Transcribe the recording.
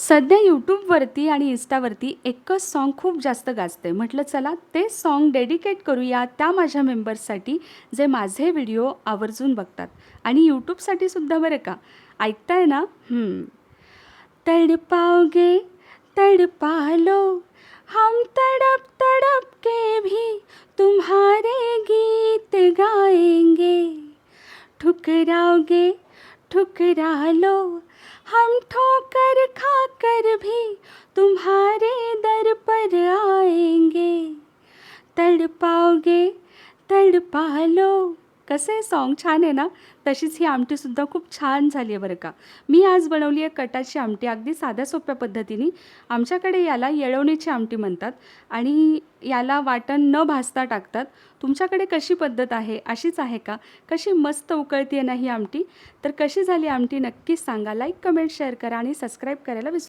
सध्या यूट्यूबवरती आणि इन्स्टावरती एकच सॉन्ग खूप जास्त गाजतंय. म्हटलं चला ते सॉन्ग डेडिकेट करूया त्या माझ्या मेंबर्ससाठी जे माझे व्हिडिओ आवर्जून बघतात आणि यूट्यूबसाठी सुद्धा बरं का. ऐकताय ना? तड़पाओगे तड़पा लो, हम तड़प तड़प के भी तुम्हारे गीत गाएंगे. ठुकराओगे ठुकरा लो, हम ठोकर खाकर भी तुम्हारे दर पर आएंगे. तड़पाओगे तड़पा लो. कसे सॉन्ग छान आहे ना. तशीच ही आमटीसुद्धा खूप छान झाली आहे बरं का. मी आज बनवली आहे कटाची आमटी अगदी साध्या सोप्या पद्धतीने. आमच्याकडे याला येळवणीची आमटी म्हणतात आणि याला वाटण न भाजता टाकतात. तुमच्याकडे कशी पद्धत आहे, अशीच आहे का? कशी मस्त उकळती आहे ना ही आमटी. तर कशी झाली आमटी नक्कीच सांगा. लाईक कमेंट शेअर करा आणि सबस्क्राईब करायला विसरू